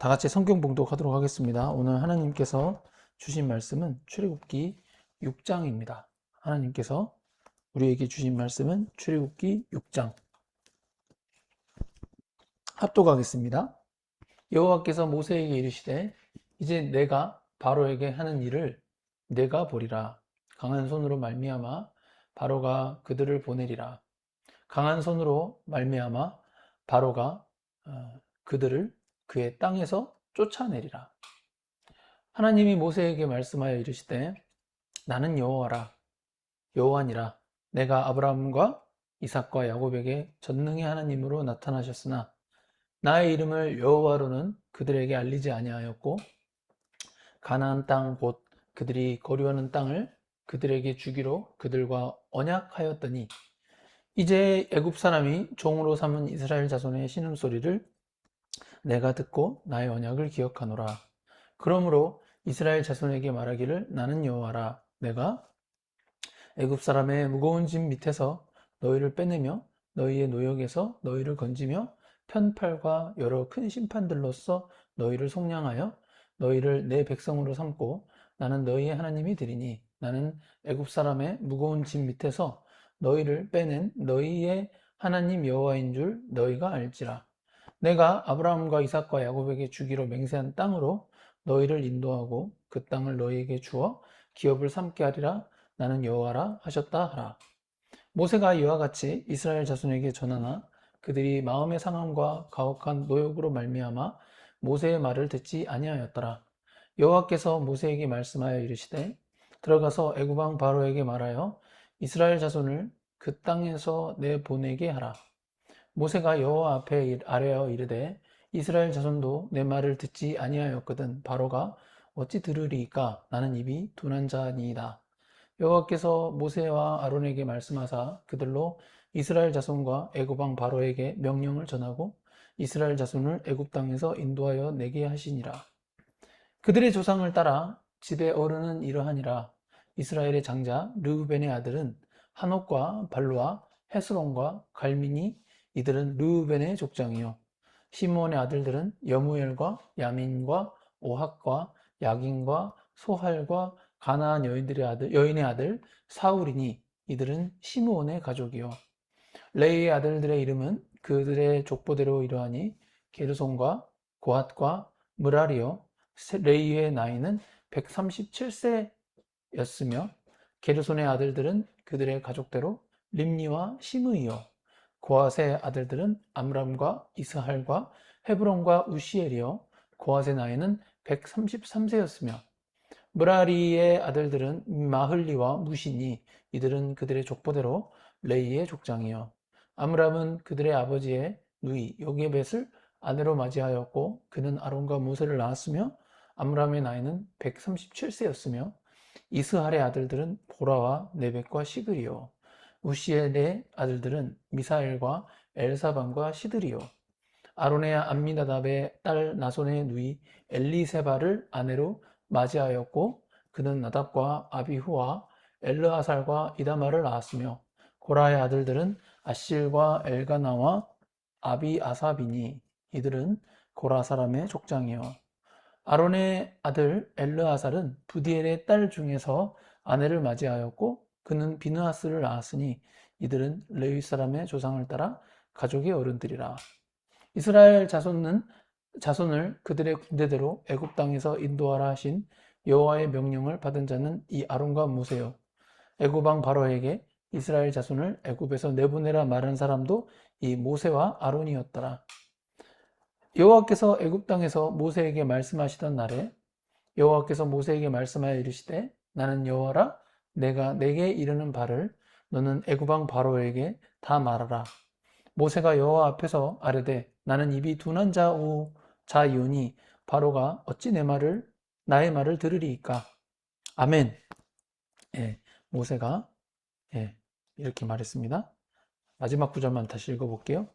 다 같이 성경 봉독하도록 하겠습니다. 오늘 하나님께서 주신 말씀은 출애굽기 6장입니다. 하나님께서 우리에게 주신 말씀은 출애굽기 6장. 합독하겠습니다. 여호와께서 모세에게 이르시되 이제 내가 바로에게 하는 일을 내가 보리라. 강한 손으로 말미암아 바로가 그들을 보내리라. 강한 손으로 말미암아 바로가 그들을 그의 땅에서 쫓아내리라. 하나님이 모세에게 말씀하여 이르시되 나는 여호와니라. 내가 아브라함과 이삭과 야곱에게 전능의 하나님으로 나타나셨으나 나의 이름을 여호와로는 그들에게 알리지 아니하였고 가나안 땅 곧 그들이 거류하는 땅을 그들에게 주기로 그들과 언약하였더니 이제 애굽 사람이 종으로 삼은 이스라엘 자손의 신음소리를 내가 듣고 나의 언약을 기억하노라. 그러므로 이스라엘 자손에게 말하기를 나는 여호와라. 내가 애굽 사람의 무거운 짐 밑에서 너희를 빼내며 너희의 노역에서 너희를 건지며 편팔과 여러 큰 심판들로서 너희를 속량하여 너희를 내 백성으로 삼고 나는 너희의 하나님이 되리니 나는 애굽 사람의 무거운 짐 밑에서 너희를 빼낸 너희의 하나님 여호와인 줄 너희가 알지라. 내가 아브라함과 이삭과 야곱에게 주기로 맹세한 땅으로 너희를 인도하고 그 땅을 너희에게 주어 기업을 삼게 하리라. 나는 여호와라 하셨다 하라. 모세가 이와 같이 이스라엘 자손에게 전하나 그들이 마음의 상함과 가혹한 노역으로 말미암아 모세의 말을 듣지 아니하였더라. 여호와께서 모세에게 말씀하여 이르시되 들어가서 애굽 왕 바로에게 말하여 이스라엘 자손을 그 땅에서 내보내게 하라. 모세가 여호와 앞에 아뢰어 이르되 이스라엘 자손도 내 말을 듣지 아니하였거든 바로가 어찌 들으리이까. 나는 입이 둔한 자니이다. 여호와께서 모세와 아론에게 말씀하사 그들로 이스라엘 자손과 애굽 왕 바로에게 명령을 전하고 이스라엘 자손을 애굽 땅에서 인도하여 내게 하시니라. 그들의 조상을 따라 집의 어른은 이러하니라. 이스라엘의 장자 르우벤의 아들은 한옥과 발루와 헤스론과 갈미니. 이들은 르우벤의 족장이요. 시므온의 아들들은 여무엘과 야민과 오학과 야긴과 소할과 가나안 여인의 아들 사울이니 이들은 시므온의 가족이요. 레이의 아들들의 이름은 그들의 족보대로 이러하니 게르손과 고핫과 므라리요. 레이의 나이는 137세였으며 게르손의 아들들은 그들의 가족대로 림니와 시므이요. 고핫의 아들들은 암람과 이스할과 헤브론과 우시엘이요. 고핫의 나이는 133세였으며 므라리의 아들들은 마흘리와 무시니 이들은 그들의 족보대로 레이의 족장이요. 암람은 그들의 아버지의 누이 요게벳을 아내로 맞이하였고 그는 아론과 모세를 낳았으며 암람의 나이는 137세였으며 이스할의 아들들은 보라와 네벡과 시그리요. 우시엘의 아들들은 미사엘과 엘사반과 시드리요. 아론의 암미나답의 딸 나손의 누이 엘리세바를 아내로 맞이하였고 그는 나답과 아비후와 엘르아살과 이다말을 낳았으며 고라의 아들들은 아실과 엘가나와 아비아사비니 이들은 고라 사람의 족장이요. 아론의 아들 엘르아살은 부디엘의 딸 중에서 아내를 맞이하였고 그는 비느하스를 낳았으니 이들은 레위 사람의 조상을 따라 가족의 어른들이라. 이스라엘 자손을 그들의 군대대로 애굽 땅에서 인도하라 하신 여호와의 명령을 받은 자는 이 아론과 모세요. 애굽 왕 바로에게 이스라엘 자손을 애굽에서 내보내라 말한 사람도 이 모세와 아론이었더라. 여호와께서 애굽 땅에서 모세에게 말씀하시던 날에 여호와께서 모세에게 말씀하여 이르시되 나는 여호와라. 내가 내게 이르는 바를 너는 애굽 왕 바로에게 다 말하라. 모세가 여호와 앞에서 아뢰되 나는 입이 둔한 자이오니 바로가 어찌 나의 말을 들으리이까. 아멘. 예, 모세가 이렇게 말했습니다. 마지막 구절만 다시 읽어볼게요.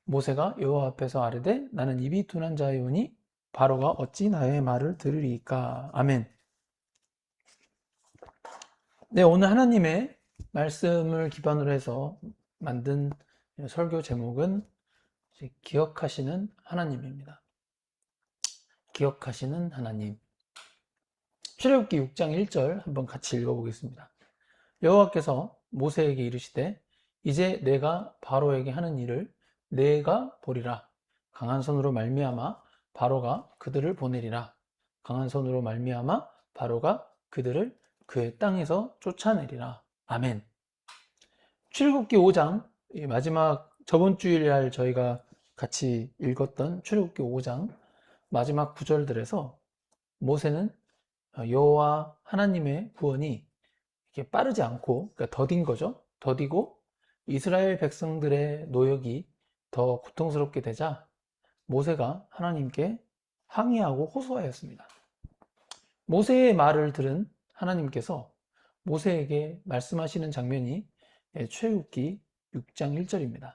모세가 여호와 앞에서 아뢰되 나는 입이 둔한 자이오니 바로가 어찌 나의 말을 들으리이까. 아멘. 네, 오늘 하나님의 말씀을 기반으로 해서 만든 설교 제목은 기억하시는 하나님입니다. 기억하시는 하나님. 출애굽기 6장 1절 한번 같이 읽어보겠습니다. 여호와께서 모세에게 이르시되 이제 내가 바로에게 하는 일을 내가 보리라. 강한 손으로 말미암아 바로가 그들을 보내리라. 강한 손으로 말미암아 바로가 그들을 그의 땅에서 쫓아내리라. 아멘. 출애굽기 5장 마지막 저번 주일날 저희가 같이 읽었던 출애굽기 5장 마지막 구절들에서 모세는 여호와 하나님의 구원이 이렇게 빠르지 않고, 그러니까 더딘 거죠. 더디고 이스라엘 백성들의 노역이 더 고통스럽게 되자 모세가 하나님께 항의하고 호소하였습니다. 모세의 말을 들은 하나님께서 모세에게 말씀하시는 장면이 출애굽기 6장 1절입니다.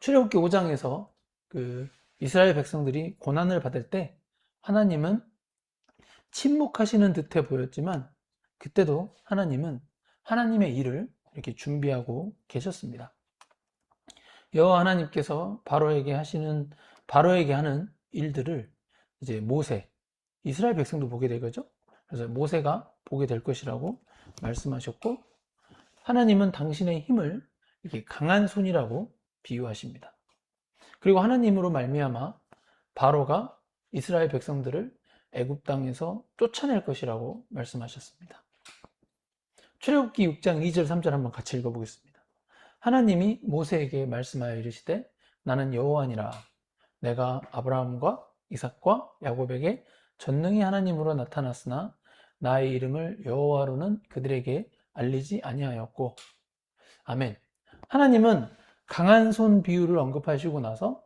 출애굽기 5장에서 그 이스라엘 백성들이 고난을 받을 때 하나님은 침묵하시는 듯해 보였지만 그때도 하나님은 하나님의 일을 이렇게 준비하고 계셨습니다. 여호와 하나님께서 바로에게 하는 일들을 이제 모세, 이스라엘 백성도 보게 되겠죠. 그래서 모세가 보게 될 것이라고 말씀하셨고, 하나님은 당신의 힘을 이렇게 강한 손이라고 비유하십니다. 그리고 하나님으로 말미암아 바로가 이스라엘 백성들을 애굽 땅에서 쫓아낼 것이라고 말씀하셨습니다. 출애굽기 6장 2절 3절 한번 같이 읽어보겠습니다. 하나님이 모세에게 말씀하여 이르시되 나는 여호와니라. 내가 아브라함과 이삭과 야곱에게 전능히 하나님으로 나타났으나 나의 이름을 여호와로는 그들에게 알리지 아니하였고. 아멘. 하나님은 강한 손 비유를 언급하시고 나서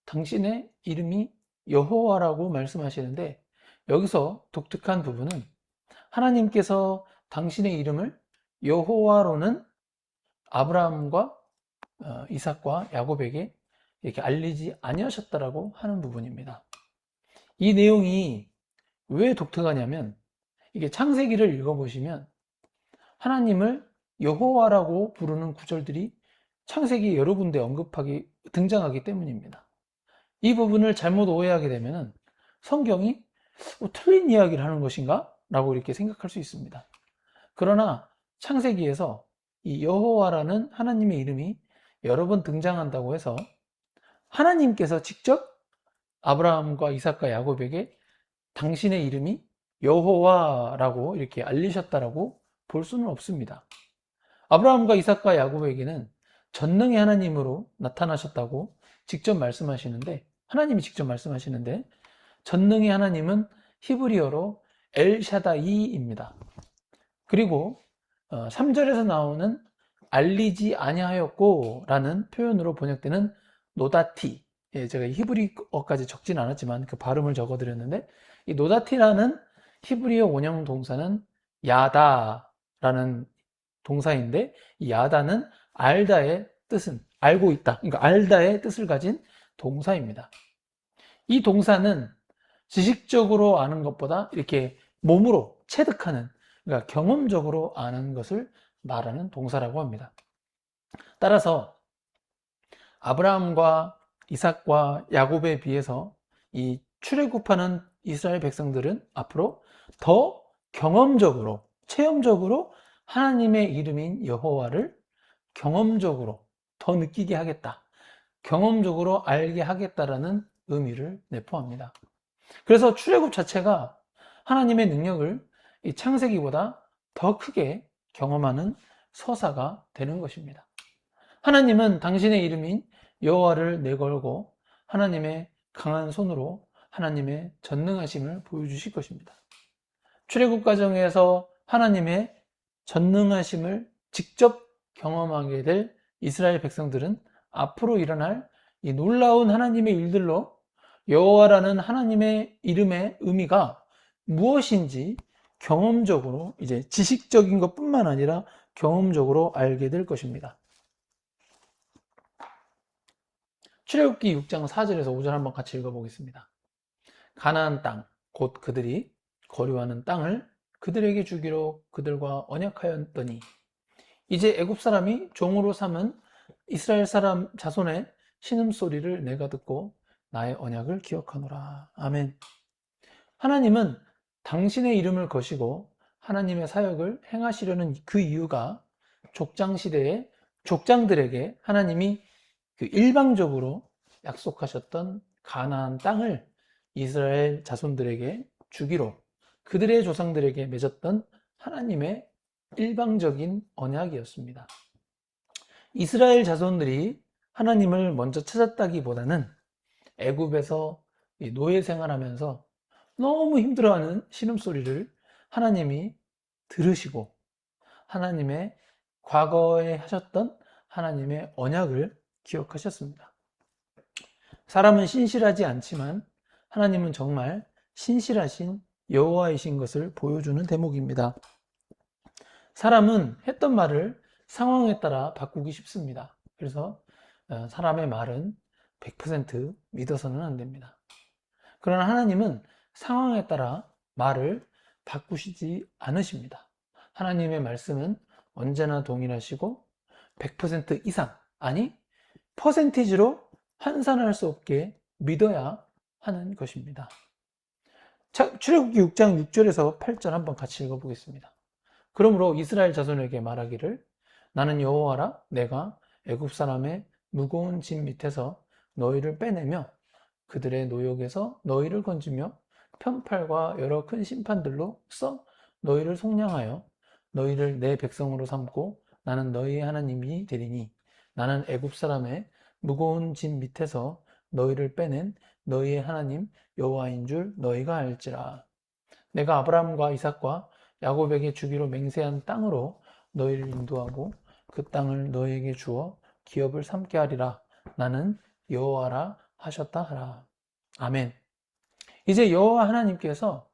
당신의 이름이 여호와라고 말씀하시는데, 여기서 독특한 부분은 하나님께서 당신의 이름을 여호와로는 아브라함과 이삭과 야곱에게 이렇게 알리지 아니하셨다라고 하는 부분입니다. 이 내용이 왜 독특하냐면, 이게 창세기를 읽어보시면 하나님을 여호와라고 부르는 구절들이 창세기 여러 군데 등장하기 때문입니다. 이 부분을 잘못 오해하게 되면 성경이 틀린 이야기를 하는 것인가? 라고 이렇게 생각할 수 있습니다. 그러나 창세기에서 이 여호와라는 하나님의 이름이 여러 번 등장한다고 해서 하나님께서 직접 아브라함과 이삭과 야곱에게 당신의 이름이 여호와라고 이렇게 알리셨다라고 볼 수는 없습니다. 아브라함과 이삭과 야곱에게는 전능의 하나님으로 나타나셨다고 하나님이 직접 말씀하시는데, 전능의 하나님은 히브리어로 엘샤다이입니다. 그리고 3절에서 나오는 알리지 아니하였고 라는 표현으로 번역되는 노다티, 제가 히브리어까지 적진 않았지만 그 발음을 적어드렸는데, 이 노다티라는 히브리어 원형 동사는 야다라는 동사인데, 이 야다는 알다의 뜻은 알고 있다, 그러니까 알다의 뜻을 가진 동사입니다. 이 동사는 지식적으로 아는 것보다 이렇게 몸으로 체득하는, 그러니까 경험적으로 아는 것을 말하는 동사라고 합니다. 따라서 아브라함과 이삭과 야곱에 비해서 이 출애굽하는 이스라엘 백성들은 앞으로 더 경험적으로, 체험적으로 하나님의 이름인 여호와를 경험적으로 더 느끼게 하겠다, 경험적으로 알게 하겠다라는 의미를 내포합니다. 그래서 출애굽 자체가 하나님의 능력을 이 창세기보다 더 크게 경험하는 서사가 되는 것입니다. 하나님은 당신의 이름인 여호와를 내걸고 하나님의 강한 손으로 하나님의 전능하심을 보여주실 것입니다. 출애굽 과정에서 하나님의 전능하심을 직접 경험하게 될 이스라엘 백성들은 앞으로 일어날 이 놀라운 하나님의 일들로 여호와라는 하나님의 이름의 의미가 무엇인지 경험적으로, 이제 지식적인 것뿐만 아니라 경험적으로 알게 될 것입니다. 출애굽기 6장 4절에서 5절 한번 같이 읽어보겠습니다. 가나안 땅, 곧 그들이 거류하는 땅을 그들에게 주기로 그들과 언약하였더니 이제 애굽 사람이 종으로 삼은 이스라엘 사람 자손의 신음소리를 내가 듣고 나의 언약을 기억하노라. 아멘. 하나님은 당신의 이름을 거시고 하나님의 사역을 행하시려는 그 이유가 족장시대의 족장들에게 하나님이 그 일방적으로 약속하셨던 가나안 땅을 이스라엘 자손들에게 주기로 그들의 조상들에게 맺었던 하나님의 일방적인 언약이었습니다. 이스라엘 자손들이 하나님을 먼저 찾았다기보다는 애굽에서 노예 생활하면서 너무 힘들어하는 신음소리를 하나님이 들으시고 하나님의 과거에 하셨던 하나님의 언약을 기억하셨습니다. 사람은 신실하지 않지만 하나님은 정말 신실하신 여호와이신 것을 보여주는 대목입니다. 사람은 했던 말을 상황에 따라 바꾸기 쉽습니다. 그래서 사람의 말은 100% 믿어서는 안 됩니다. 그러나 하나님은 상황에 따라 말을 바꾸시지 않으십니다. 하나님의 말씀은 언제나 동일하시고 100% 이상, 아니 퍼센티지로 환산할 수 없게 믿어야 하는 것입니다. 출애굽기 6장 6절에서 8절 한번 같이 읽어보겠습니다. 그러므로 이스라엘 자손에게 말하기를 나는 여호와라 내가 애굽 사람의 무거운 짐 밑에서 너희를 빼내며 그들의 노역에서 너희를 건지며 편팔과 여러 큰 심판들로 써 너희를 속량하여 너희를 내 백성으로 삼고 나는 너희의 하나님이 되리니 나는 애굽 사람의 무거운 짐 밑에서 너희를 빼낸 너희의 하나님 여호와인 줄 너희가 알지라. 내가 아브라함과 이삭과 야곱에게 주기로 맹세한 땅으로 너희를 인도하고 그 땅을 너희에게 주어 기업을 삼게 하리라. 나는 여호와라 하셨다 하라. 아멘. 이제 여호와 하나님께서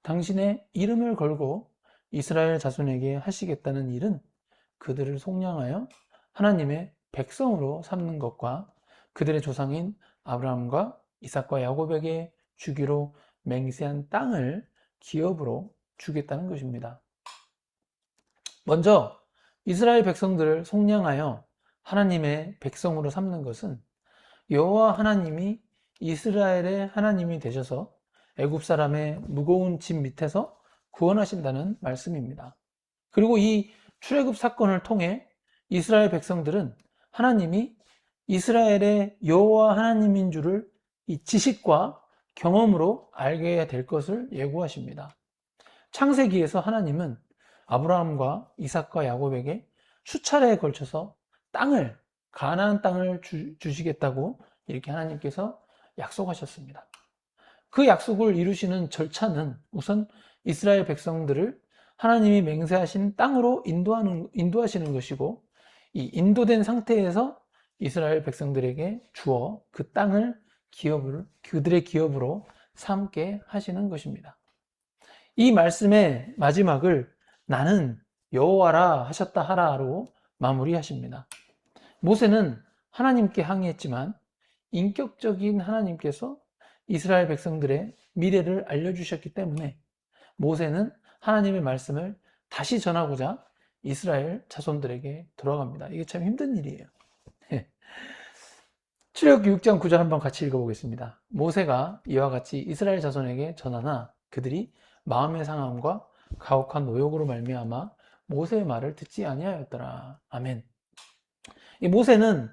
당신의 이름을 걸고 이스라엘 자손에게 하시겠다는 일은 그들을 속량하여 하나님의 백성으로 삼는 것과 그들의 조상인 아브라함과 이삭과 야곱에게 주기로 맹세한 땅을 기업으로 주겠다는 것입니다. 먼저 이스라엘 백성들을 속량하여 하나님의 백성으로 삼는 것은 여호와 하나님이 이스라엘의 하나님이 되셔서 애굽 사람의 무거운 짐 밑에서 구원하신다는 말씀입니다. 그리고 이 출애굽 사건을 통해 이스라엘 백성들은 하나님이 이스라엘의 여호와 하나님인 줄을 이 지식과 경험으로 알게 될 것을 예고하십니다. 창세기에서 하나님은 아브라함과 이삭과 야곱에게 수차례에 걸쳐서 가나안 땅을 주시겠다고 이렇게 하나님께서 약속하셨습니다. 그 약속을 이루시는 절차는 우선 이스라엘 백성들을 하나님이 맹세하신 땅으로 인도하시는 것이고 이 인도된 상태에서 이스라엘 백성들에게 주어 그 땅을 그들의 기업으로 삼게 하시는 것입니다. 이 말씀의 마지막을 나는 여호와라 하셨다 하라로 마무리하십니다. 모세는 하나님께 항의했지만 인격적인 하나님께서 이스라엘 백성들의 미래를 알려주셨기 때문에 모세는 하나님의 말씀을 다시 전하고자 이스라엘 자손들에게 돌아갑니다. 이게 참 힘든 일이에요. 출애굽기 6장 9절 한번 같이 읽어보겠습니다. 모세가 이와 같이 이스라엘 자손에게 전하나 그들이 마음의 상함과 가혹한 노역으로 말미암아 모세의 말을 듣지 아니하였더라. 아멘. 이 모세는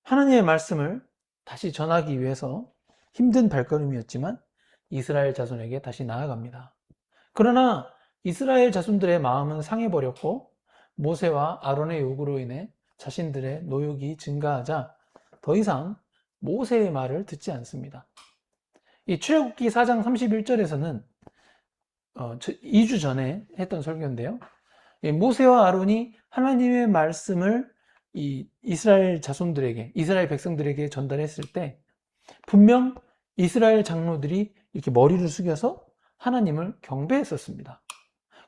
하나님의 말씀을 다시 전하기 위해서 힘든 발걸음이었지만 이스라엘 자손에게 다시 나아갑니다. 그러나 이스라엘 자손들의 마음은 상해버렸고 모세와 아론의 요구로 인해 자신들의 노역이 증가하자 더 이상 모세의 말을 듣지 않습니다. 이 출애굽기 4장 31절에서는 2주 전에 했던 설교인데요. 모세와 아론이 하나님의 말씀을 이스라엘 자손들에게, 이스라엘 백성들에게 전달했을 때 분명 이스라엘 장로들이 이렇게 머리를 숙여서 하나님을 경배했었습니다.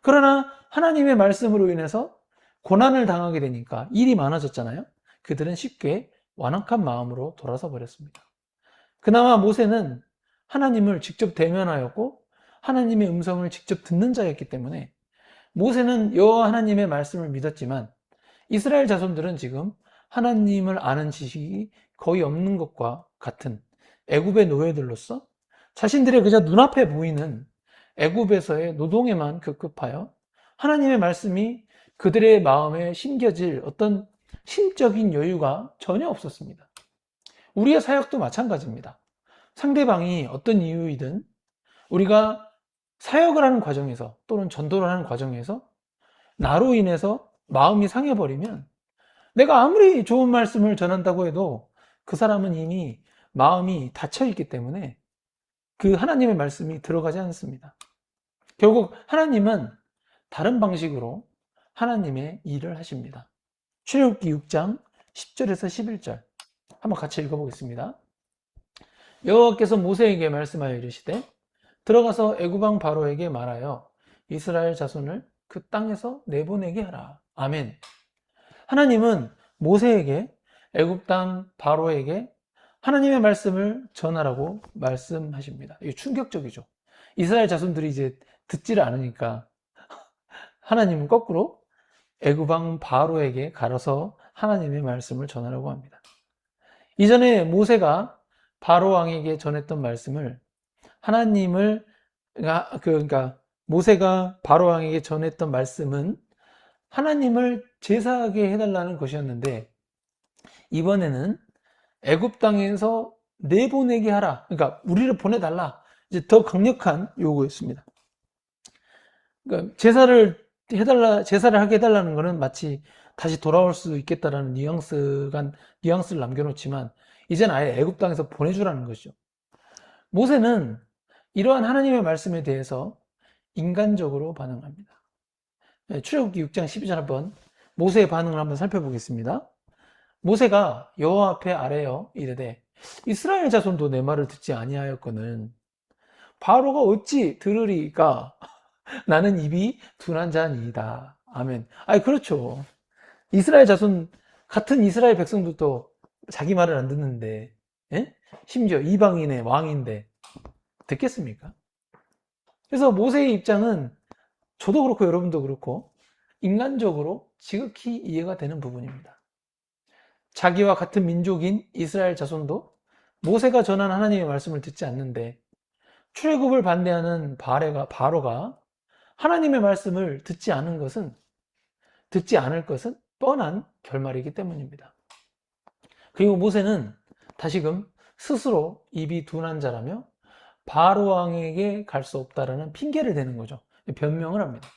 그러나 하나님의 말씀으로 인해서 고난을 당하게 되니까 일이 많아졌잖아요. 그들은 쉽게 완악한 마음으로 돌아서 버렸습니다. 그나마 모세는 하나님을 직접 대면하였고 하나님의 음성을 직접 듣는 자였기 때문에 모세는 여호와 하나님의 말씀을 믿었지만 이스라엘 자손들은 지금 하나님을 아는 지식이 거의 없는 것과 같은 애굽의 노예들로서 자신들의 그저 눈앞에 보이는 애굽에서의 노동에만 급급하여 하나님의 말씀이 그들의 마음에 심겨질 어떤 심적인 여유가 전혀 없었습니다. 우리의 사역도 마찬가지입니다. 상대방이 어떤 이유이든 우리가 사역을 하는 과정에서 또는 전도를 하는 과정에서 나로 인해서 마음이 상해버리면 내가 아무리 좋은 말씀을 전한다고 해도 그 사람은 이미 마음이 닫혀있기 때문에 그 하나님의 말씀이 들어가지 않습니다. 결국 하나님은 다른 방식으로 하나님의 일을 하십니다. 출애굽기 6장 10절에서 11절 한번 같이 읽어보겠습니다. 여호와께서 모세에게 말씀하여 이르시되 들어가서 애굽 왕 바로에게 말하여 이스라엘 자손을 그 땅에서 내보내게 하라. 아멘. 하나님은 모세에게 애굽 땅 바로에게 하나님의 말씀을 전하라고 말씀하십니다. 이게 충격적이죠. 이스라엘 자손들이 이제 듣지를 않으니까 하나님은 거꾸로 애굽 왕 바로에게 가려서 하나님의 말씀을 전하라고 합니다. 이전에 모세가 바로 왕에게 전했던 말씀을 그러니까 모세가 바로 왕에게 전했던 말씀은 하나님을 제사하게 해달라는 것이었는데 이번에는 애굽 땅에서 내보내게 하라. 그러니까 우리를 보내달라. 이제 더 강력한 요구였습니다. 그러니까 제사를 하게 해달라는 것은 마치 다시 돌아올 수 있겠다라는 뉘앙스를 남겨놓지만 이제는 아예 애굽 땅에서 보내주라는 것이죠. 모세는 이러한 하나님의 말씀에 대해서 인간적으로 반응합니다. 출애굽기 6장 12절 한번 모세의 반응을 한번 살펴보겠습니다. 모세가 여호와 앞에 아뢰어 이르되 이스라엘 자손도 내 말을 듣지 아니하였거늘 바로가 어찌 들으리까? 나는 입이 둔한 자니이다. 아멘. 아니 그렇죠. 이스라엘 자손 같은 이스라엘 백성들도 자기 말을 안 듣는데 심지어 이방인의 왕인데 듣겠습니까? 그래서 모세의 입장은 저도 그렇고 여러분도 그렇고 인간적으로 지극히 이해가 되는 부분입니다. 자기와 같은 민족인 이스라엘 자손도 모세가 전한 하나님의 말씀을 듣지 않는데 출애굽을 반대하는 바로가 하나님의 말씀을 듣지 않을 것은 뻔한 결말이기 때문입니다. 그리고 모세는 다시금 스스로 입이 둔한 자라며 바로 왕에게 갈 수 없다라는 핑계를 대는 거죠. 변명을 합니다.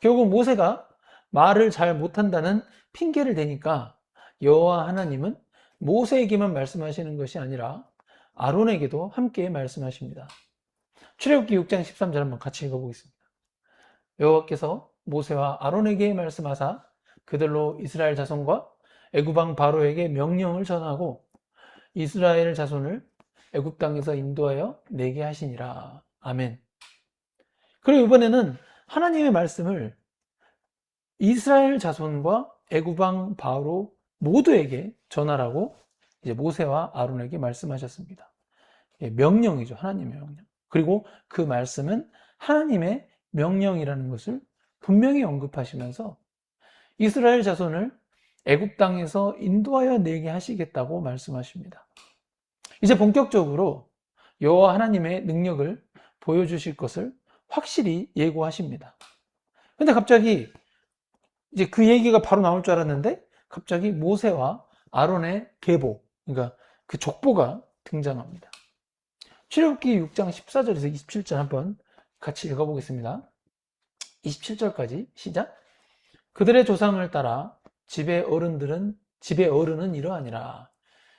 결국 모세가 말을 잘 못한다는 핑계를 대니까 여호와 하나님은 모세에게만 말씀하시는 것이 아니라 아론에게도 함께 말씀하십니다. 출애굽기 6장 13절 한번 같이 읽어보겠습니다. 여호와께서 모세와 아론에게 말씀하사 그들로 이스라엘 자손과 애굽 왕 바로에게 명령을 전하고 이스라엘 자손을 애굽 땅에서 인도하여 내게 하시니라. 아멘. 그리고 이번에는 하나님의 말씀을 이스라엘 자손과 애굽 왕 바로 모두에게 전하라고 이제 모세와 아론에게 말씀하셨습니다. 명령이죠. 하나님의 명령. 그리고 그 말씀은 하나님의 명령이라는 것을 분명히 언급하시면서 이스라엘 자손을 애굽 땅에서 인도하여 내게 하시겠다고 말씀하십니다. 이제 본격적으로 여호와 하나님의 능력을 보여주실 것을 확실히 예고하십니다. 근데 갑자기 이제 그 얘기가 바로 나올 줄 알았는데 갑자기 모세와 아론의 계보, 그러니까 그 족보가 등장합니다. 출애굽기 6장 14절에서 27절 한번 같이 읽어보겠습니다. 27절까지 시작. 그들의 조상을 따라 집의 어른은 이러하니라.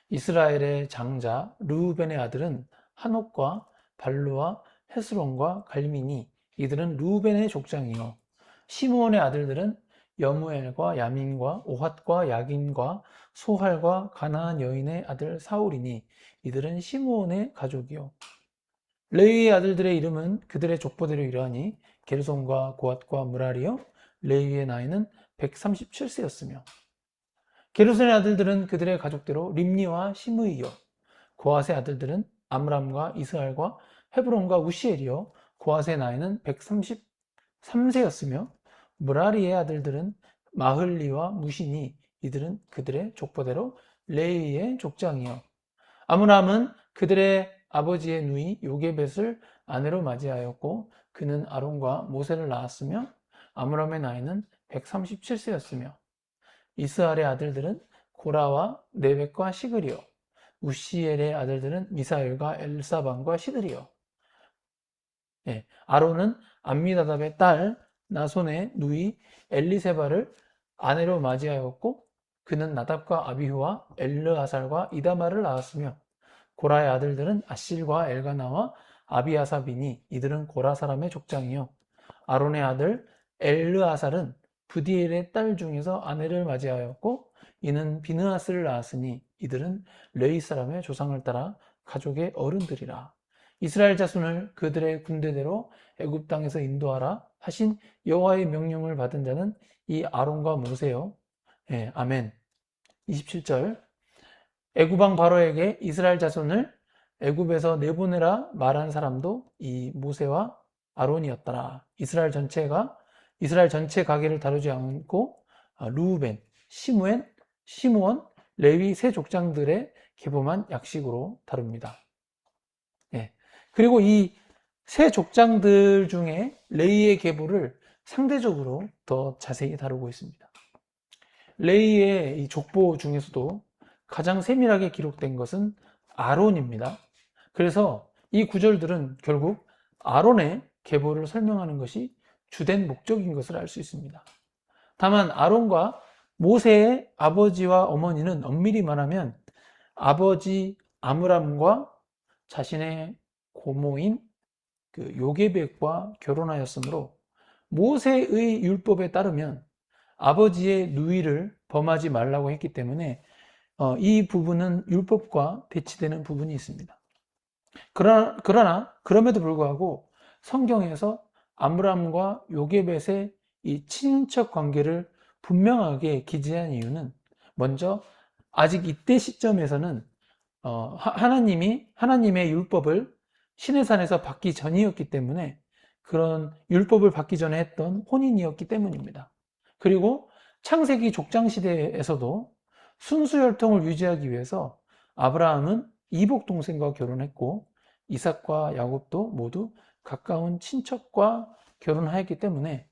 이스라엘의 장자 르우벤의 아들은 한옥과 발루와 헤스론과 갈미니 이들은 르우벤의 족장이요. 시므온의 아들들은 여무엘과 야민과 오핫과 야긴과 소할과 가나안 여인의 아들 사울이니 이들은 시므온의 가족이요. 레위의 아들들의 이름은 그들의 족보대로 이러하니 게르손과 고핫과 무라리요. 레위의 나이는 137세였으며 게르손의 아들들은 그들의 가족대로 림니와 시므이요. 고핫의 아들들은 암람과 이스할과 헤브론과 우시엘이요. 고핫의 나이는 133세였으며 무라리의 아들들은 마흘리와 무시니 이들은 그들의 족보대로 레위의 족장이요. 아므람은 그들의 아버지의 누이 요게벳을 아내로 맞이하였고 그는 아론과 모세를 낳았으며 아므람의 나이는 137세였으며 이스할의 아들들은 고라와 네벡과 시그리요 우시엘의 아들들은 미사엘과 엘사반과 시드리요. 예, 아론은 암미나답의 딸 나손의 누이 엘리세바를 아내로 맞이하였고 그는 나답과 아비후와 엘르아살과 이다말을 낳았으며 고라의 아들들은 아실과 엘가나와 아비아사비니 이들은 고라 사람의 족장이요 아론의 아들 엘르아살은 부디엘의 딸 중에서 아내를 맞이하였고 이는 비느하스를 낳았으니 이들은 레위 사람의 조상을 따라 가족의 어른들이라. 이스라엘 자손을 그들의 군대대로 애굽 땅에서 인도하라 하신 여호와의 명령을 받은 자는 이 아론과 모세요. 예, 아멘. 27절 애굽 왕 바로에게 이스라엘 자손을 애굽에서 내보내라 말한 사람도 이 모세와 아론이었더라. 이스라엘 전체 가계를 다루지 않고 루우벤, 시므엔, 시므온, 레위 세 족장들의 계보만 약식으로 다룹니다. 예. 그리고 이 세 족장들 중에 레위의 계보를 상대적으로 더 자세히 다루고 있습니다. 레위의 이 족보 중에서도 가장 세밀하게 기록된 것은 아론입니다. 그래서 이 구절들은 결국 아론의 계보를 설명하는 것이 주된 목적인 것을 알 수 있습니다. 다만 아론과 모세의 아버지와 어머니는 엄밀히 말하면 아버지 아므람과 자신의 고모인 그 요게벳과 결혼하였으므로 모세의 율법에 따르면 아버지의 누이를 범하지 말라고 했기 때문에 이 부분은 율법과 배치되는 부분이 있습니다. 그러나 그럼에도 불구하고 성경에서 아므람과 요게벳의 이 친인척 관계를 분명하게 기재한 이유는 먼저 아직 이때 시점에서는 하나님의 율법을 시내산에서 받기 전이었기 때문에 그런 율법을 받기 전에 했던 혼인이었기 때문입니다. 그리고 창세기 족장 시대에서도 순수 혈통을 유지하기 위해서 아브라함은 이복 동생과 결혼했고 이삭과 야곱도 모두 가까운 친척과 결혼하였기 때문에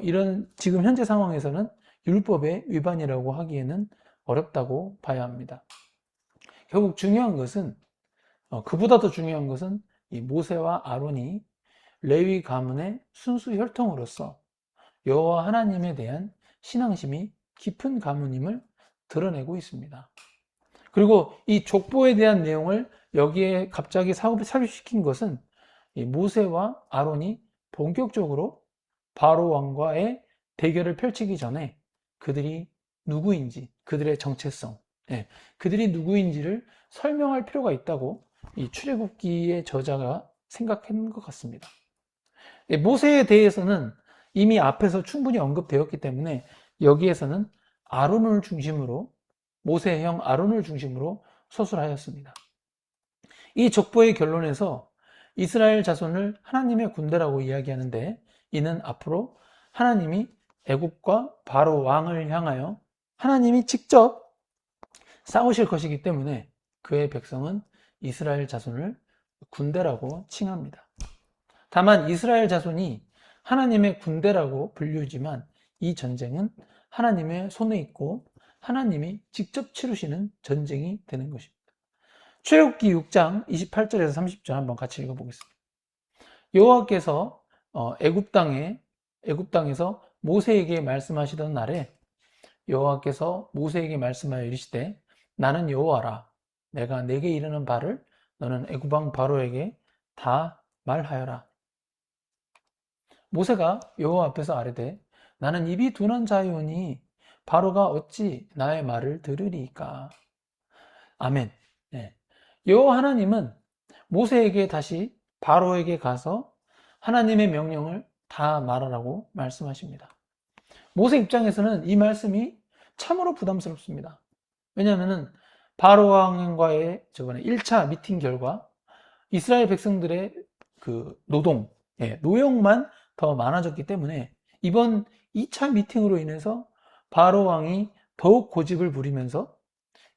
이런 지금 현재 상황에서는 율법의 위반이라고 하기에는 어렵다고 봐야 합니다. 결국 중요한 것은 그보다 더 중요한 것은 이 모세와 아론이 레위 가문의 순수 혈통으로서 여호와 하나님에 대한 신앙심이 깊은 가문임을 드러내고 있습니다. 그리고 이 족보에 대한 내용을 여기에 갑자기 삽입시킨 것은 이 모세와 아론이 본격적으로 바로 왕과의 대결을 펼치기 전에 그들이 누구인지, 그들의 정체성, 그들이 누구인지를 설명할 필요가 있다고 이 출애굽기의 저자가 생각한 것 같습니다. 모세에 대해서는 이미 앞에서 충분히 언급되었기 때문에 여기에서는 아론을 중심으로 모세의 형 아론을 중심으로 서술하였습니다. 이 족보의 결론에서 이스라엘 자손을 하나님의 군대라고 이야기하는데 이는 앞으로 하나님이 애굽과 바로 왕을 향하여 하나님이 직접 싸우실 것이기 때문에 그의 백성은 이스라엘 자손을 군대라고 칭합니다. 다만 이스라엘 자손이 하나님의 군대라고 불리지만 이 전쟁은 하나님의 손에 있고 하나님이 직접 치르시는 전쟁이 되는 것입니다. 출애굽기 6장 28절에서 30절 한번 같이 읽어보겠습니다. 여호와께서 애굽 땅에서 모세에게 말씀하시던 날에 여호와께서 모세에게 말씀하여 이르시되 나는 여호와라 내가 내게 이르는 바를 너는 애굽 왕 바로에게 다 말하여라. 모세가 여호와 앞에서 아뢰되 나는 입이 둔한 자이오니 바로가 어찌 나의 말을 들으리이까. 아멘. 네. 여호와 하나님은 모세에게 다시 바로에게 가서 하나님의 명령을 다 말하라고 말씀하십니다. 모세 입장에서는 이 말씀이 참으로 부담스럽습니다. 왜냐하면 바로 왕과의 저번에 1차 미팅 결과 이스라엘 백성들의 그 노역만 더 많아졌기 때문에 이번 2차 미팅으로 인해서 바로 왕이 더욱 고집을 부리면서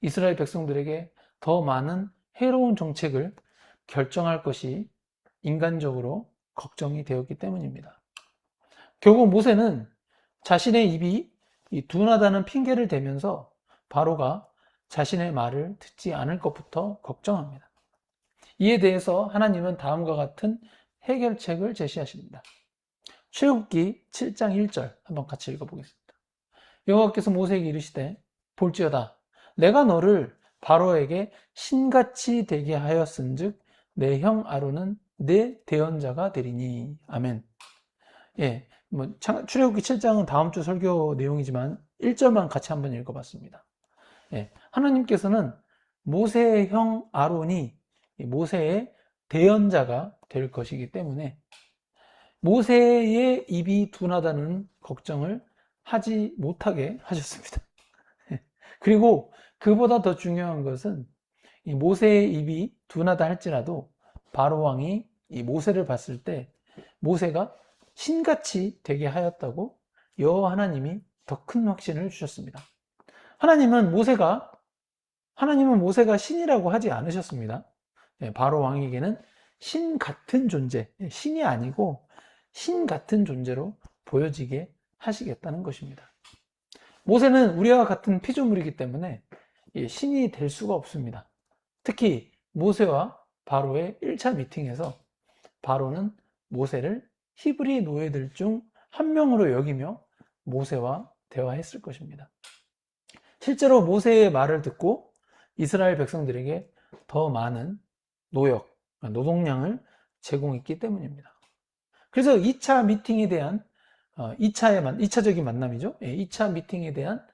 이스라엘 백성들에게 더 많은 해로운 정책을 결정할 것이 인간적으로 걱정이 되었기 때문입니다. 결국 모세는 자신의 입이 이 둔하다는 핑계를 대면서 바로가 자신의 말을 듣지 않을 것부터 걱정합니다. 이에 대해서 하나님은 다음과 같은 해결책을 제시하십니다. 출애굽기 7장 1절 한번 같이 읽어보겠습니다. 여호와께서 모세에게 이르시되 볼지어다 내가 너를 바로에게 신같이 되게 하였은즉 내 형 아론은 내 대언자가 되리니. 아멘. 예, 출애굽기 7장은 다음 주 설교 내용이지만 1절만 같이 한번 읽어봤습니다. 예, 하나님께서는 모세의 형 아론이 모세의 대언자가 될 것이기 때문에 모세의 입이 둔하다는 걱정을 하지 못하게 하셨습니다. 그리고 그보다 더 중요한 것은 이 모세의 입이 둔하다 할지라도 바로 왕이 이 모세를 봤을 때 모세가 신같이 되게 하였다고 여호와 하나님이 더 큰 확신을 주셨습니다. 하나님은 모세가 신이라고 하지 않으셨습니다. 바로 왕에게는 신 같은 존재, 신이 아니고 신 같은 존재로 보여지게 하시겠다는 것입니다. 모세는 우리와 같은 피조물이기 때문에 신이 될 수가 없습니다. 특히 모세와 바로의 1차 미팅에서 바로는 모세를 히브리 노예들 중 한 명으로 여기며 모세와 대화했을 것입니다. 실제로 모세의 말을 듣고 이스라엘 백성들에게 더 많은 노동량을 제공했기 때문입니다. 그래서 2차 미팅에 대한 2차적인 만남이죠. 2차 미팅에 대한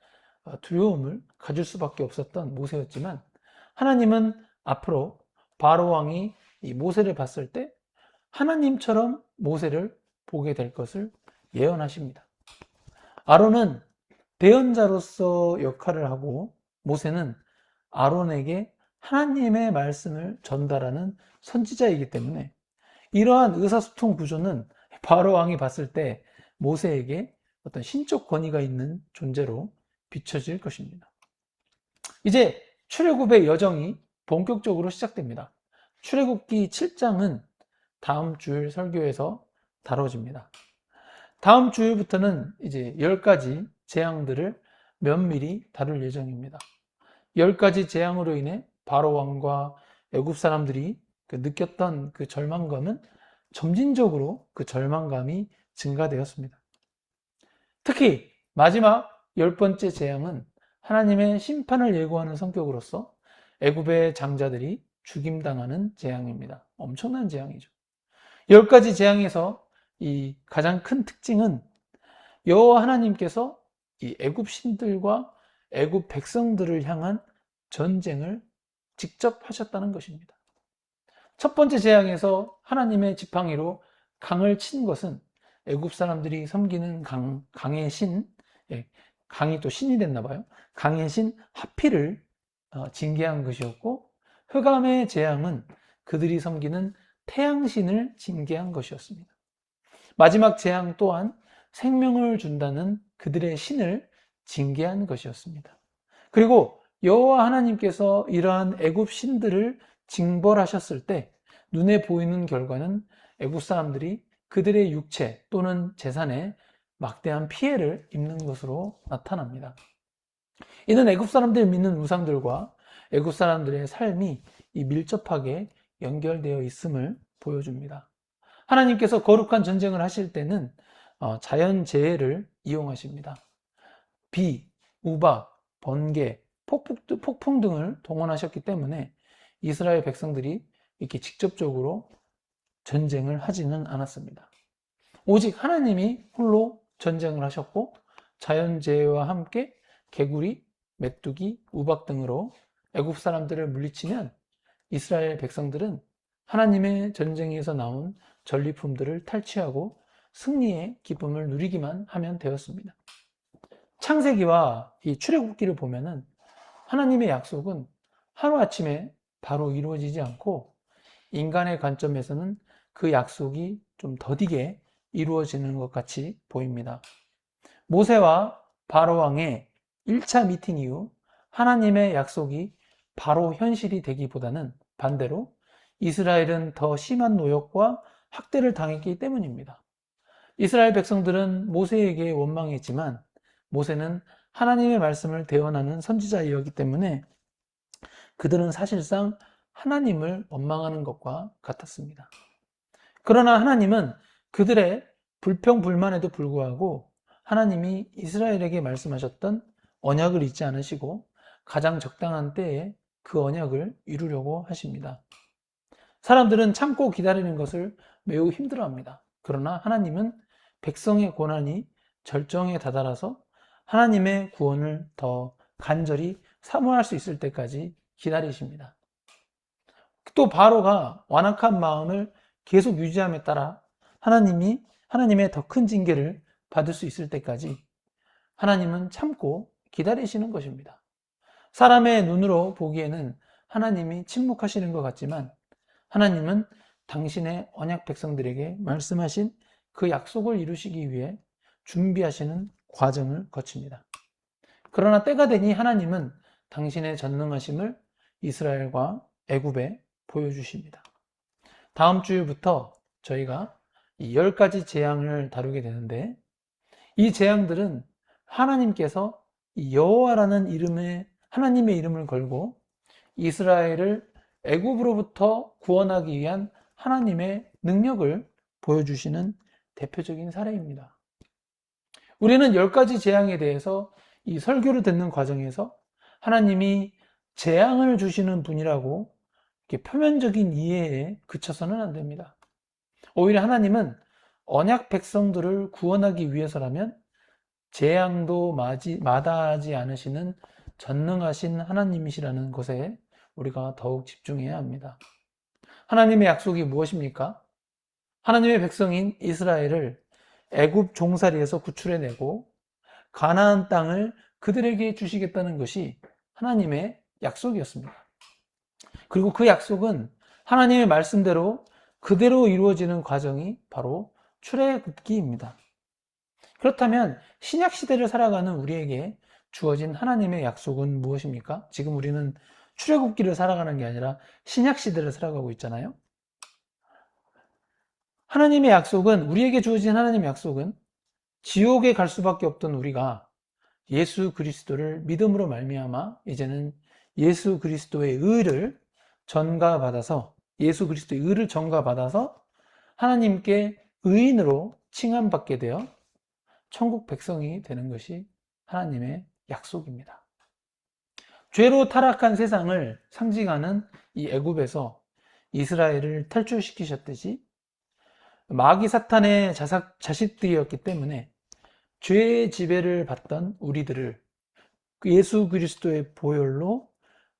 두려움을 가질 수밖에 없었던 모세였지만 하나님은 앞으로 바로 왕이 이 모세를 봤을 때 하나님처럼 모세를 보게 될 것을 예언하십니다. 아론은 대언자로서 역할을 하고 모세는 아론에게 하나님의 말씀을 전달하는 선지자이기 때문에 이러한 의사소통 구조는 바로 왕이 봤을 때 모세에게 어떤 신적 권위가 있는 존재로 비춰질 것입니다. 이제 출애굽의 여정이 본격적으로 시작됩니다. 출애굽기 7장은 다음 주일 설교에서 다뤄집니다. 다음 주일부터는 이제 10가지 재앙들을 면밀히 다룰 예정입니다. 10가지 재앙으로 인해 바로 왕과 애굽 사람들이 느꼈던 그 절망감은 점진적으로 그 절망감이 증가되었습니다. 특히 마지막 10번째 재앙은 하나님의 심판을 예고하는 성격으로서 애굽의 장자들이 죽임당하는 재앙입니다. 엄청난 재앙이죠. 10가지 재앙에서 이 가장 큰 특징은 여호와 하나님께서 이 애굽 신들과 애굽 백성들을 향한 전쟁을 직접 하셨다는 것입니다. 첫 번째 재앙에서 하나님의 지팡이로 강을 친 것은 애굽 사람들이 섬기는 강의 신, 강이 또 신이 됐나 봐요. 강의 신 하필을 징계한 것이었고, 흑암의 재앙은 그들이 섬기는 태양신을 징계한 것이었습니다. 마지막 재앙 또한 생명을 준다는 그들의 신을 징계한 것이었습니다. 그리고 여호와 하나님께서 이러한 애굽 신들을 징벌하셨을 때 눈에 보이는 결과는 애굽 사람들이 그들의 육체 또는 재산에 막대한 피해를 입는 것으로 나타납니다. 이는 애굽 사람들이 믿는 우상들과 애굽 사람들의 삶이 밀접하게 연결되어 있음을 보여줍니다. 하나님께서 거룩한 전쟁을 하실 때는 자연재해를 이용하십니다. 비, 우박, 번개, 폭풍 등을 동원하셨기 때문에 이스라엘 백성들이 이렇게 직접적으로 전쟁을 하지는 않았습니다. 오직 하나님이 홀로 전쟁을 하셨고 자연재해와 함께 개구리, 메뚜기, 우박 등으로 애굽 사람들을 물리치면 이스라엘 백성들은 하나님의 전쟁에서 나온 전리품들을 탈취하고 승리의 기쁨을 누리기만 하면 되었습니다. 창세기와 이 출애굽기를 보면은 하나님의 약속은 하루아침에 바로 이루어지지 않고 인간의 관점에서는 그 약속이 좀 더디게 이루어지는 것 같이 보입니다. 모세와 바로 왕의 1차 미팅 이후 하나님의 약속이 바로 현실이 되기보다는 반대로 이스라엘은 더 심한 노역과 학대를 당했기 때문입니다. 이스라엘 백성들은 모세에게 원망했지만 모세는 하나님의 말씀을 대언하는 선지자이었기 때문에 그들은 사실상 하나님을 원망하는 것과 같았습니다. 그러나 하나님은 그들의 불평불만에도 불구하고 하나님이 이스라엘에게 말씀하셨던 언약을 잊지 않으시고 가장 적당한 때에 그 언약을 이루려고 하십니다. 사람들은 참고 기다리는 것을 매우 힘들어합니다. 그러나 하나님은 백성의 고난이 절정에 다다라서 하나님의 구원을 더 간절히 사모할 수 있을 때까지 기다리십니다. 또 바로가 완악한 마음을 계속 유지함에 따라 하나님의 더 큰 징계를 받을 수 있을 때까지 하나님은 참고 기다리시는 것입니다. 사람의 눈으로 보기에는 하나님이 침묵하시는 것 같지만 하나님은 당신의 언약 백성들에게 말씀하신 그 약속을 이루시기 위해 준비하시는 과정을 거칩니다. 그러나 때가 되니 하나님은 당신의 전능하심을 이스라엘과 애굽에 보여주십니다. 다음 주부터 저희가 이 10가지 재앙을 다루게 되는데 이 재앙들은 하나님께서 여호와라는 하나님의 이름을 걸고 이스라엘을 애굽으로부터 구원하기 위한 하나님의 능력을 보여주시는 대표적인 사례입니다. 우리는 10가지 재앙에 대해서 이 설교를 듣는 과정에서 하나님이 재앙을 주시는 분이라고 이렇게 표면적인 이해에 그쳐서는 안 됩니다. 오히려 하나님은 언약 백성들을 구원하기 위해서라면 재앙도 마다하지 않으시는 전능하신 하나님이시라는 것에 우리가 더욱 집중해야 합니다. 하나님의 약속이 무엇입니까? 하나님의 백성인 이스라엘을 애굽 종살이에서 구출해내고 가나안 땅을 그들에게 주시겠다는 것이 하나님의 약속이었습니다. 그리고 그 약속은 하나님의 말씀대로 그대로 이루어지는 과정이 바로 출애굽기입니다. 그렇다면 신약 시대를 살아가는 우리에게 주어진 하나님의 약속은 무엇입니까? 지금 우리는 출애굽기를 살아가는 게 아니라 신약 시대를 살아가고 있잖아요. 하나님의 약속은 우리에게 주어진 하나님의 약속은 지옥에 갈 수밖에 없던 우리가 예수 그리스도를 믿음으로 말미암아 이제는 예수 그리스도의 의를 전가받아서 하나님께 의인으로 칭함받게 되어 천국 백성이 되는 것이 하나님의 약속입니다. 죄로 타락한 세상을 상징하는 이 애굽에서 이스라엘을 탈출시키셨듯이 마귀 사탄의 자식들이었기 때문에 죄의 지배를 받던 우리들을 예수 그리스도의 보혈로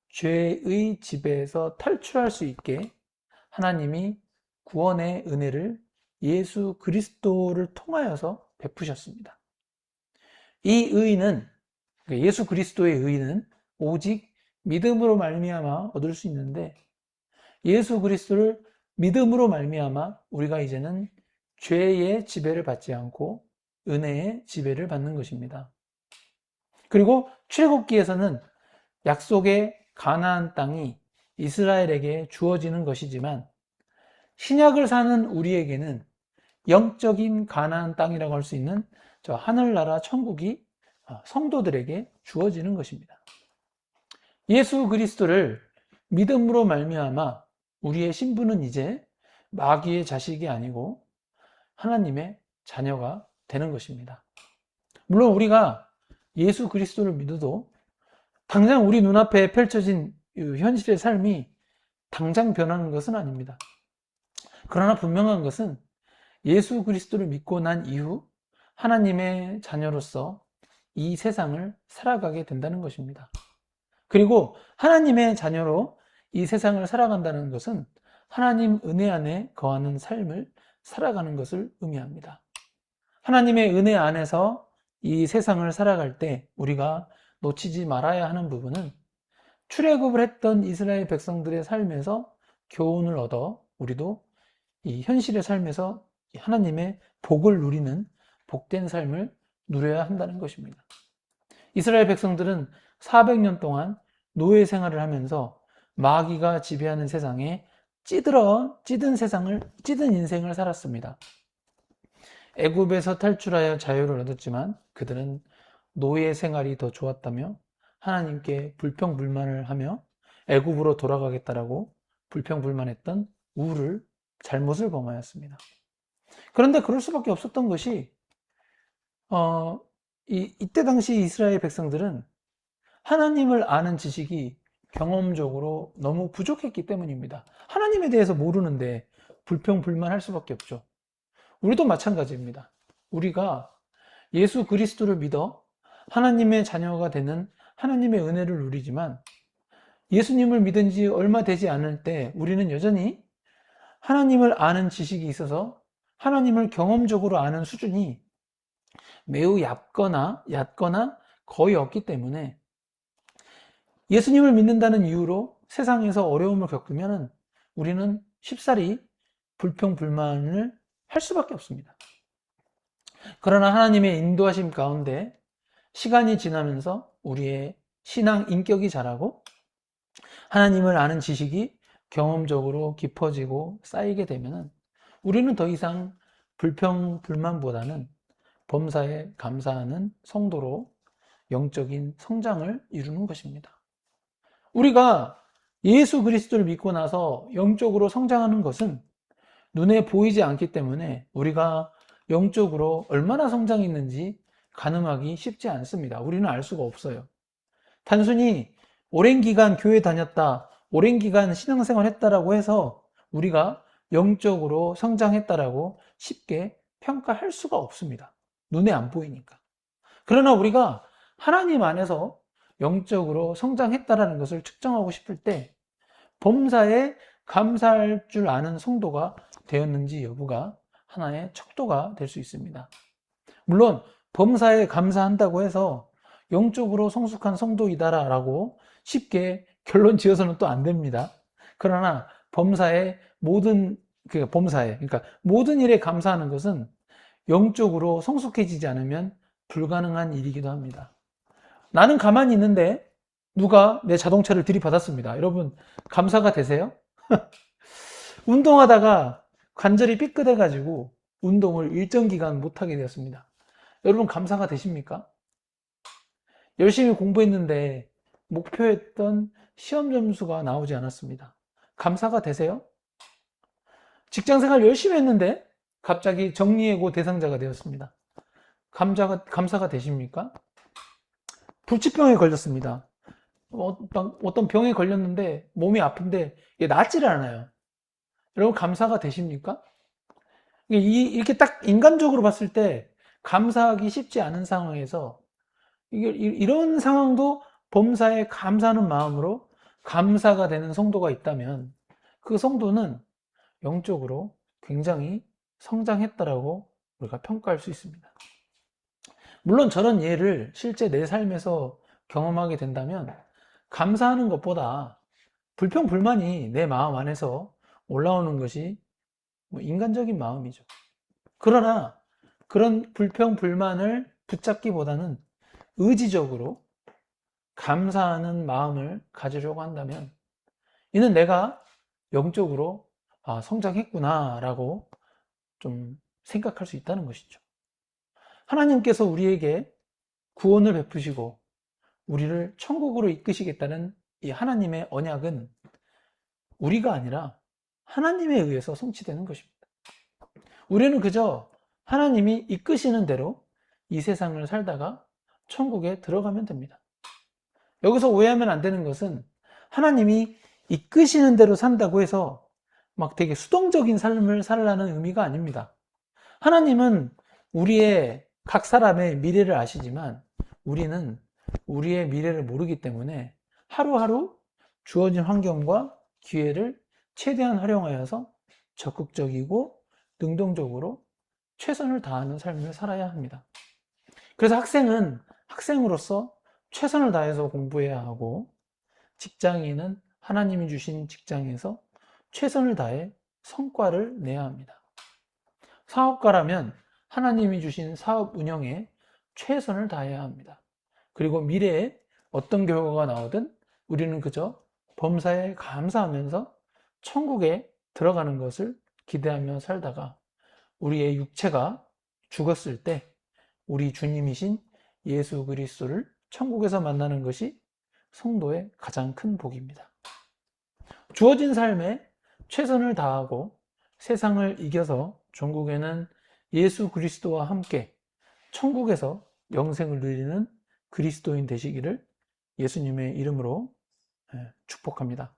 죄의 지배에서 탈출할 수 있게 하나님이 구원의 은혜를 예수 그리스도를 통하여서 베푸셨습니다. 이 의는 예수 그리스도의 의는 오직 믿음으로 말미암아 얻을 수 있는데 예수 그리스도를 믿음으로 말미암아 우리가 이제는 죄의 지배를 받지 않고 은혜의 지배를 받는 것입니다. 그리고 출애굽기에서는 약속의 가나안 땅이 이스라엘에게 주어지는 것이지만 신약을 사는 우리에게는 영적인 가나안 땅이라고 할 수 있는 저 하늘나라 천국이 성도들에게 주어지는 것입니다. 예수 그리스도를 믿음으로 말미암아 우리의 신분은 이제 마귀의 자식이 아니고 하나님의 자녀가 되는 것입니다. 물론 우리가 예수 그리스도를 믿어도 당장 우리 눈앞에 펼쳐진 현실의 삶이 당장 변하는 것은 아닙니다. 그러나 분명한 것은 예수 그리스도를 믿고 난 이후 하나님의 자녀로서 이 세상을 살아가게 된다는 것입니다. 그리고 하나님의 자녀로 이 세상을 살아간다는 것은 하나님 은혜 안에 거하는 삶을 살아가는 것을 의미합니다. 하나님의 은혜 안에서 이 세상을 살아갈 때 우리가 놓치지 말아야 하는 부분은 출애굽을 했던 이스라엘 백성들의 삶에서 교훈을 얻어 우리도 이 현실의 삶에서 하나님의 복을 누리는 복된 삶을 누려야 한다는 것입니다. 이스라엘 백성들은 400년 동안 노예 생활을 하면서 마귀가 지배하는 세상에 찌든 인생을 살았습니다. 애굽에서 탈출하여 자유를 얻었지만 그들은 노예 생활이 더 좋았다며 하나님께 불평불만을 하며 애굽으로 돌아가겠다라고 불평불만했던 잘못을 범하였습니다. 그런데 그럴 수밖에 없었던 것이 이때 당시 이스라엘 백성들은 하나님을 아는 지식이 경험적으로 너무 부족했기 때문입니다. 하나님에 대해서 모르는데 불평불만할 수밖에 없죠. 우리도 마찬가지입니다. 우리가 예수 그리스도를 믿어 하나님의 자녀가 되는 하나님의 은혜를 누리지만 예수님을 믿은 지 얼마 되지 않을 때 우리는 여전히 하나님을 아는 지식이 있어서 하나님을 경험적으로 아는 수준이 매우 얕거나 거의 없기 때문에 예수님을 믿는다는 이유로 세상에서 어려움을 겪으면 우리는 쉽사리 불평불만을 할 수밖에 없습니다. 그러나 하나님의 인도하심 가운데 시간이 지나면서 우리의 신앙 인격이 자라고 하나님을 아는 지식이 경험적으로 깊어지고 쌓이게 되면 우리는 더 이상 불평불만보다는 범사에 감사하는 성도로 영적인 성장을 이루는 것입니다. 우리가 예수 그리스도를 믿고 나서 영적으로 성장하는 것은 눈에 보이지 않기 때문에 우리가 영적으로 얼마나 성장했는지 가늠하기 쉽지 않습니다. 우리는 알 수가 없어요. 단순히 오랜 기간 교회 다녔다, 오랜 기간 신앙생활 했다라고 해서 우리가 영적으로 성장했다라고 쉽게 평가할 수가 없습니다. 눈에 안 보이니까. 그러나 우리가 하나님 안에서 영적으로 성장했다라는 것을 측정하고 싶을 때 범사에 감사할 줄 아는 성도가 되었는지 여부가 하나의 척도가 될 수 있습니다. 물론 범사에 감사한다고 해서 영적으로 성숙한 성도이다라고 쉽게 결론 지어서는 또 안 됩니다. 그러나 그러니까 모든 일에 감사하는 것은 영적으로 성숙해지지 않으면 불가능한 일이기도 합니다. 나는 가만히 있는데 누가 내 자동차를 들이받았습니다. 여러분 감사가 되세요? 운동하다가 관절이 삐끗해가지고 운동을 일정 기간 못하게 되었습니다. 여러분 감사가 되십니까? 열심히 공부했는데 목표했던 시험 점수가 나오지 않았습니다. 감사가 되세요? 직장생활 열심히 했는데 갑자기 정리해고 대상자가 되었습니다. 감사가 되십니까? 불치병에 걸렸습니다. 어떤 병에 걸렸는데 몸이 아픈데 이게 낫지를 않아요. 여러분 감사가 되십니까? 이렇게 딱 인간적으로 봤을 때 감사하기 쉽지 않은 상황에서 이런 상황도 범사에 감사하는 마음으로 감사가 되는 성도가 있다면 그 성도는 영적으로 굉장히 성장했다라고 우리가 평가할 수 있습니다. 물론 저런 예를 실제 내 삶에서 경험하게 된다면 감사하는 것보다 불평불만이 내 마음 안에서 올라오는 것이 인간적인 마음이죠. 그러나 그런 불평불만을 붙잡기보다는 의지적으로 감사하는 마음을 가지려고 한다면 이는 내가 영적으로 성장했구나 라고 좀 생각할 수 있다는 것이죠. 하나님께서 우리에게 구원을 베푸시고 우리를 천국으로 이끄시겠다는 이 하나님의 언약은 우리가 아니라 하나님에 의해서 성취되는 것입니다. 우리는 그저 하나님이 이끄시는 대로 이 세상을 살다가 천국에 들어가면 됩니다. 여기서 오해하면 안 되는 것은 하나님이 이끄시는 대로 산다고 해서 막 되게 수동적인 삶을 살라는 의미가 아닙니다. 하나님은 각 사람의 미래를 아시지만 우리는 우리의 미래를 모르기 때문에 하루하루 주어진 환경과 기회를 최대한 활용하여서 적극적이고 능동적으로 최선을 다하는 삶을 살아야 합니다. 그래서 학생은 학생으로서 최선을 다해서 공부해야 하고 직장인은 하나님이 주신 직장에서 최선을 다해 성과를 내야 합니다. 사업가라면 하나님이 주신 사업 운영에 최선을 다해야 합니다. 그리고 미래에 어떤 결과가 나오든 우리는 그저 범사에 감사하면서 천국에 들어가는 것을 기대하며 살다가 우리의 육체가 죽었을 때 우리 주님이신 예수 그리스도를 천국에서 만나는 것이 성도의 가장 큰 복입니다. 주어진 삶에 최선을 다하고 세상을 이겨서 종국에는 예수 그리스도와 함께 천국에서 영생을 누리는 그리스도인 되시기를 예수님의 이름으로 축복합니다.